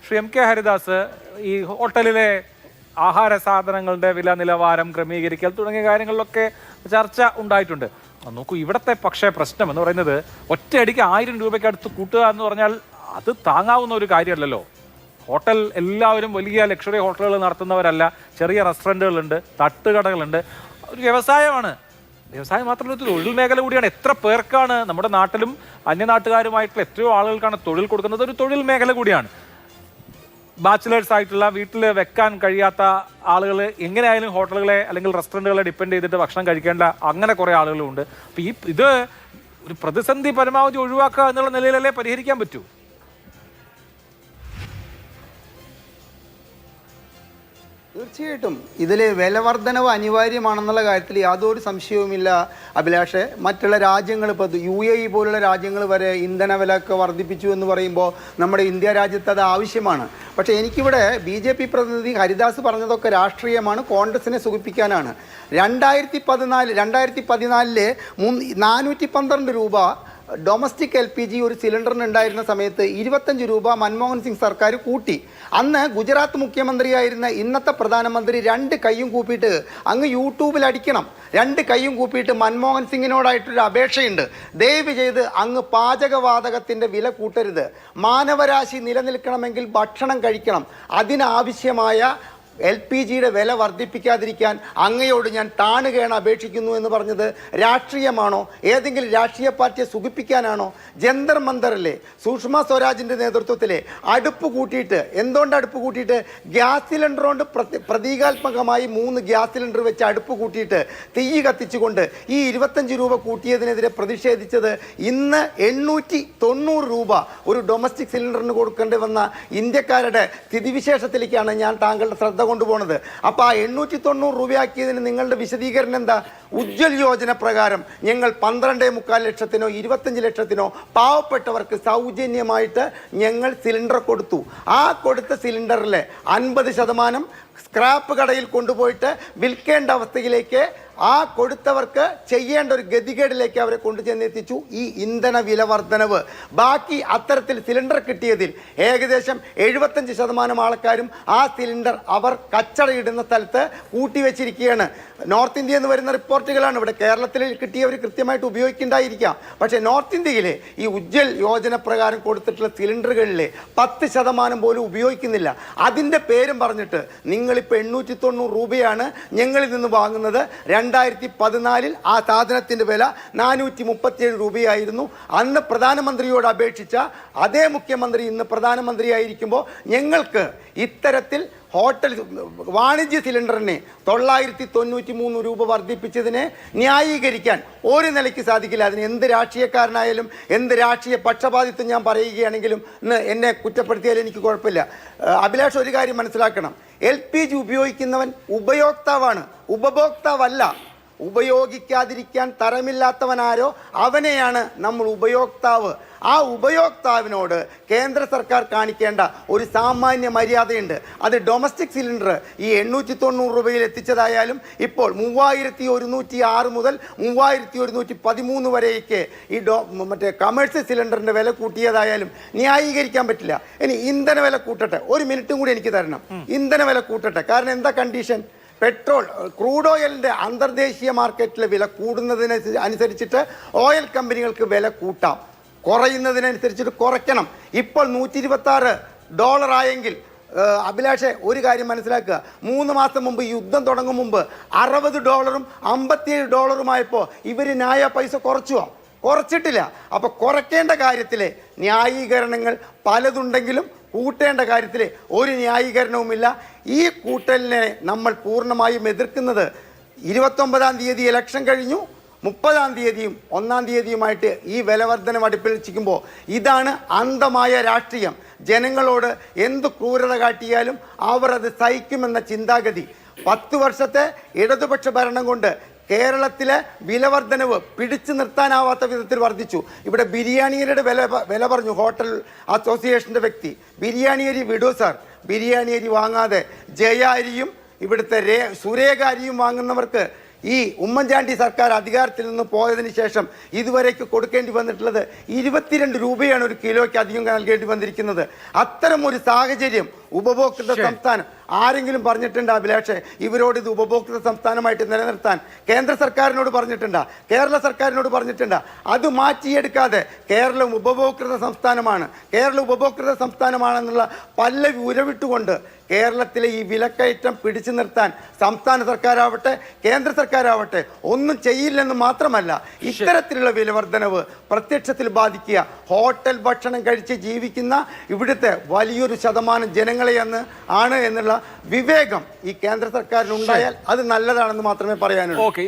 Shri M K Haridas, ഈ ഹോട്ടലിലെ ആഹാര സാധനങ്ങളുടെ വില നിലവാരം ക്രമീകരിക്കൽ തുടങ്ങിയ കാര്യങ്ങളിലൊക്കെ ചർച്ച ഉണ്ടായിട്ടുണ്ട്. നോക്കൂ, ഇവിടുത്തെ പക്ഷേ പ്രശ്നം എന്ന് പറയുന്നത് ഒറ്റയടിക്ക് 1000 രൂപയ്ക്ക് അടുത്ത് കൂട്ടുക എന്ന് പറഞ്ഞാൽ അത് താങ്ങാവുന്ന ഒരു കാര്യമല്ലല്ലോ. ഹോട്ടൽ എല്ലാവരും വലിയ ലക്ഷറി ഹോട്ടലുകൾ നടത്തുന്നവരല്ല, ചെറിയ റെസ്റ്റോറൻറ്റുകളുണ്ട്, തട്ടുകടകളുണ്ട്, ഒരു വ്യവസായമാണ്. വ്യവസായം മാത്രമല്ല, ഒരു തൊഴിൽ മേഖല കൂടിയാണ്. എത്ര പേർക്കാണ് നമ്മുടെ നാട്ടിലും അന്യനാട്ടുകാരുമായിട്ടുള്ള എത്രയോ ആളുകൾക്കാണ് തൊഴിൽ കൊടുക്കുന്നത്. ഒരു തൊഴിൽ മേഖല കൂടിയാണ്. ബാച്ചിലേഴ്സ് ആയിട്ടുള്ള വീട്ടിൽ വെക്കാൻ കഴിയാത്ത ആളുകൾ എങ്ങനെയായാലും ഹോട്ടലുകളെ അല്ലെങ്കിൽ റെസ്റ്റോറൻറ്റുകളെ ഡിപ്പെൻഡ് ചെയ്തിട്ട് ഭക്ഷണം കഴിക്കേണ്ട അങ്ങനെ കുറേ ആളുകളുണ്ട്. അപ്പോൾ ഇത് ഒരു പ്രതിസന്ധി പരമാവധി ഒഴിവാക്കുക എന്നുള്ള നിലയിലല്ലേ പരിഹരിക്കാൻ പറ്റൂ? തീർച്ചയായിട്ടും ഇതിൽ വില വർധനവ് അനിവാര്യമാണെന്നുള്ള കാര്യത്തിൽ യാതൊരു സംശയവുമില്ല അഭിലാഷ്. മറ്റുള്ള രാജ്യങ്ങൾ, ഇപ്പോൾ UAE പോലുള്ള രാജ്യങ്ങൾ വരെ ഇന്ധന വിലയൊക്കെ വർദ്ധിപ്പിച്ചു എന്ന് പറയുമ്പോൾ നമ്മുടെ ഇന്ത്യ രാജ്യത്ത് അത് ആവശ്യമാണ്. പക്ഷേ എനിക്കിവിടെ BJP പ്രതിനിധി ഹരിദാസ് പറഞ്ഞതൊക്കെ രാഷ്ട്രീയമാണ്, കോൺഗ്രസിനെ സുഖിപ്പിക്കാനാണ്. 2014 412 രൂപ ഡൊമസ്റ്റിക് LPG ഒരു സിലിണ്ടറിന് ഉണ്ടായിരുന്ന സമയത്ത് 25 രൂപ മൻമോഹൻ സിംഗ് സർക്കാർ കൂട്ടി. അന്ന് ഗുജറാത്ത് മുഖ്യമന്ത്രിയായിരുന്ന ഇന്നത്തെ പ്രധാനമന്ത്രി 2 കൈയും കൂപ്പിയിട്ട് അങ്ങ് യൂട്യൂബിൽ അടിക്കണം. 2 കൈയും കൂപ്പിയിട്ട് മൻമോഹൻ സിംഗിനോടായിട്ടൊരു അപേക്ഷയുണ്ട്. ദയവ് ചെയ്ത് അങ്ങ് പാചകവാതകത്തിൻ്റെ വില കൂട്ടരുത്. മാനവരാശി നിലനിൽക്കണമെങ്കിൽ ഭക്ഷണം കഴിക്കണം. അതിനാവശ്യമായ LPGയുടെ വില വർദ്ധിപ്പിക്കാതിരിക്കാൻ അങ്ങയോട് ഞാൻ താണുകയാണ് അപേക്ഷിക്കുന്നു എന്ന് പറഞ്ഞത് രാഷ്ട്രീയമാണോ? ഏതെങ്കിലും രാഷ്ട്രീയ പാർട്ടിയെ സുഖിപ്പിക്കാനാണോ? ജന്തർ മന്ദറല്ലേ സുഷമ സ്വരാജിൻ്റെ നേതൃത്വത്തിലെ അടുപ്പ് കൂട്ടിയിട്ട്, എന്തുകൊണ്ട് അടുപ്പ് കൂട്ടിയിട്ട്? ഗ്യാസ് സിലിണ്ടർ കൊണ്ട് പ്രതീകാത്മകമായി 3 ഗ്യാസ് സിലിണ്ടർ വെച്ച് അടുപ്പ് കൂട്ടിയിട്ട് തീ കത്തിച്ചുകൊണ്ട് ഈ 25 രൂപ കൂട്ടിയതിനെതിരെ പ്രതിഷേധിച്ചത് ഇന്ന് 890 രൂപ ഒരു ഡൊമസ്റ്റിക് സിലിണ്ടറിന് കൊടുക്കേണ്ടി വന്ന ഇന്ത്യക്കാരുടെ സ്ഥിതിവിശേഷത്തിലേക്കാണ് ഞാൻ താങ്കളുടെ ശ്രദ്ധ കൊണ്ടുപോകുന്നത്. അപ്പോൾ ആ 890 രൂപയാക്കിയതിന് നിങ്ങളുടെ വിശദീകരണം എന്താ? ഉജ്ജ്വൽ യോജന പ്രകാരം ഞങ്ങൾ 12.25 ലക്ഷത്തിനോ 25 ലക്ഷത്തിനോ പാവപ്പെട്ടവർക്ക് സൗജന്യമായിട്ട് ഞങ്ങൾ സിലിണ്ടർ കൊടുത്തു. ആ കൊടുത്ത സിലിണ്ടറിലെ 50% സ്ക്രാപ്പ് കടയിൽ കൊണ്ടുപോയിട്ട് വിൽക്കേണ്ട അവസ്ഥയിലേക്ക് ആ കൊടുത്തവർക്ക് ചെയ്യേണ്ട ഒരു ഗതികേടിലേക്ക് അവരെ കൊണ്ടുചെന്നെത്തിച്ചു ഈ ഇന്ധന വില വർധനവ്. ബാക്കി അത്തരത്തിൽ സിലിണ്ടർ കിട്ടിയതിൽ ഏകദേശം 75% ആൾക്കാരും ആ സിലിണ്ടർ അവർ കച്ചടയിടുന്ന സ്ഥലത്ത് കൂട്ടിവെച്ചിരിക്കുകയാണ്. നോർത്ത് ഇന്ത്യയിൽ നിന്ന് വരുന്ന റിപ്പോർട്ടുകളാണ്. ഇവിടെ കേരളത്തിൽ കിട്ടിയവർ കൃത്യമായിട്ട് ഉപയോഗിക്കേണ്ടായിരിക്കാം. പക്ഷേ നോർത്ത് ഇന്ത്യയിലെ ഈ ഉജ്ജ്വൽ യോജന പ്രകാരം കൊടുത്തിട്ടുള്ള സിലിണ്ടറുകളിലെ 10% പോലും ഉപയോഗിക്കുന്നില്ല. അതിൻ്റെ പേരും പറഞ്ഞിട്ട് നിങ്ങളിപ്പോൾ 890 രൂപയാണ് ഞങ്ങളിൽ നിന്ന് വാങ്ങുന്നത്. 2014 ആ സാധനത്തിൻ്റെ വില 437 രൂപയായിരുന്നു. അന്ന് പ്രധാനമന്ത്രിയോട് അപേക്ഷിച്ച അതേ മുഖ്യമന്ത്രി ഇന്ന് പ്രധാനമന്ത്രിയായിരിക്കുമ്പോൾ ഞങ്ങൾക്ക് ഇത്തരത്തിൽ ഹോട്ടൽ വാണിജ്യ സിലിണ്ടറിനെ 993 രൂപ വർദ്ധിപ്പിച്ചതിനെ ന്യായീകരിക്കാൻ ഒരു നിലയ്ക്ക് സാധിക്കില്ല. അതിന് എന്ത് രാഷ്ട്രീയക്കാരനായാലും എന്ത് രാഷ്ട്രീയ പക്ഷപാതിത്വം ഞാൻ പറയുകയാണെങ്കിലും ഇന്ന് എന്നെ കുറ്റപ്പെടുത്തിയാലും എനിക്ക് കുഴപ്പമില്ല. അഭിലാഷ്, ഒരു കാര്യം മനസ്സിലാക്കണം. LPG ഉപയോഗിക്കുന്നവൻ ഉപയോക്താവാണ്, ഉപഭോക്താവല്ല. ഉപയോഗിക്കാതിരിക്കാൻ തരമില്ലാത്തവനാരോ അവനെയാണ് നമ്മൾ ഉപയോക്താവ്. ആ ഉപയോക്താവിനോട് കേന്ദ്ര സർക്കാർ കാണിക്കേണ്ട ഒരു സാമാന്യ മര്യാദയുണ്ട്. അത് ഡൊമസ്റ്റിക് സിലിണ്ടർ ഈ 890 രൂപയിൽ എത്തിച്ചതായാലും ഇപ്പോൾ 3106 മുതൽ 3113 വരെയൊക്കെ ഈ മറ്റേ കമേഴ്സ്യൽ സിലിണ്ടറിൻ്റെ വില കൂട്ടിയതായാലും ന്യായീകരിക്കാൻ പറ്റില്ല. ഇനി ഇന്ധന വില കൂട്ടട്ടെ, ഒരു മിനിറ്റും കൂടി എനിക്ക് തരണം. ഇന്ധന വില കൂട്ടട്ടെ. കാരണം എന്താ കണ്ടീഷൻ? പെട്രോൾ, ക്രൂഡ് ഓയിലിൻ്റെ അന്തർദേശീയ മാർക്കറ്റിലെ വില കൂടുന്നതിന് അനുസരിച്ചിട്ട് ഓയിൽ കമ്പനികൾക്ക് വില കൂട്ടാം, കുറയുന്നതിനനുസരിച്ചിട്ട് കുറയ്ക്കണം. ഇപ്പോൾ $126 ആയെങ്കിൽ അഭിലാഷെ ഒരു കാര്യം മനസ്സിലാക്കുക. 3 മാസം മുമ്പ് യുദ്ധം തുടങ്ങും മുമ്പ് $60 $57 ഇവർ ന്യായ പൈസ കുറച്ചിട്ടില്ല. അപ്പോൾ കുറയ്ക്കേണ്ട കാര്യത്തിലെ ന്യായീകരണങ്ങൾ പലതുണ്ടെങ്കിലും കൂട്ടേണ്ട കാര്യത്തിൽ ഒരു ന്യായീകരണവുമില്ല. ഈ കൂട്ടലിനെ നമ്മൾ പൂർണ്ണമായും എതിർക്കുന്നത്. 29-ാം തീയതി ഇലക്ഷൻ കഴിഞ്ഞു, 30-ാം തീയതിയും 1-ാം തീയതിയുമായിട്ട് ഈ വിലവർദ്ധനം അടുപ്പിച്ചിരിക്കുമ്പോൾ ഇതാണ് അന്ധമായ രാഷ്ട്രീയം. ജനങ്ങളോട് എന്ത് ക്രൂരത കാട്ടിയാലും അവർ അത് സഹിക്കുമെന്ന ചിന്താഗതി. 10 വർഷത്തെ ഇടതുപക്ഷ ഭരണം കൊണ്ട് കേരളത്തിലെ വിലവർദ്ധനവ് പിടിച്ചു നിർത്താനാവാത്ത വിധത്തിൽ വർദ്ധിച്ചു. ഇവിടെ ബിരിയാണിയുടെ വില പറഞ്ഞു ഹോട്ടൽ അസോസിയേഷൻ്റെ വ്യക്തി. ബിരിയാണി അരി വിടൂ സാർ, ബിരിയാണി അരി വാങ്ങാതെ ജയ അരിയും ഇവിടുത്തെ സുരേഖ അരിയും വാങ്ങുന്നവർക്ക് ഈ ഉമ്മൻചാണ്ടി സർക്കാർ അധികാരത്തിൽ നിന്ന് പോയതിനു ശേഷം ഇതുവരേക്ക് കൊടുക്കേണ്ടി വന്നിട്ടുള്ളത് 22 രൂപയാണ് ഒരു കിലോയ്ക്ക് അധികം നൽകേണ്ടി വന്നിരിക്കുന്നത്. അത്തരം ഒരു സാഹചര്യം ഉപഭോക്തൃ സംസ്ഥാനം ആരെങ്കിലും പറഞ്ഞിട്ടുണ്ടോ അഭിലാഷേ? ഇവരോട് ഇത് ഉപഭോക്തൃ സംസ്ഥാനമായിട്ട് നിലനിർത്താൻ കേന്ദ്ര സർക്കാരിനോട് പറഞ്ഞിട്ടുണ്ടോ? കേരള സർക്കാരിനോട് പറഞ്ഞിട്ടുണ്ടോ? അത് മാറ്റിയെടുക്കാതെ കേരളം ഉപഭോക്തൃ സംസ്ഥാനമാണ്, കേരളം ഉപഭോക്തൃ സംസ്ഥാനമാണെന്നുള്ള പല്ലവി ഉരവിട്ടുകൊണ്ട് കേരളത്തിലെ ഈ വിലക്കയറ്റം പിടിച്ചു നിർത്താൻ സംസ്ഥാന സർക്കാരാവട്ടെ കേന്ദ്ര സർക്കാരാവട്ടെ ഒന്നും ചെയ്യില്ലെന്ന് മാത്രമല്ല, ഇത്തരത്തിലുള്ള വിലവർദ്ധനവ് പ്രത്യക്ഷത്തിൽ ബാധിക്കുക ഹോട്ടൽ ഭക്ഷണം കഴിച്ച് ജീവിക്കുന്ന ഇവിടുത്തെ വലിയൊരു ശതമാനം ജനങ്ങളെയാണ് എന്നുള്ള വിവേകം ഈ കേന്ദ്ര സർക്കാരിനുണ്ടായാൽ അത് നല്ലതാണെന്ന് മാത്രമേ പറയാനുള്ളൂ. ഓക്കെ.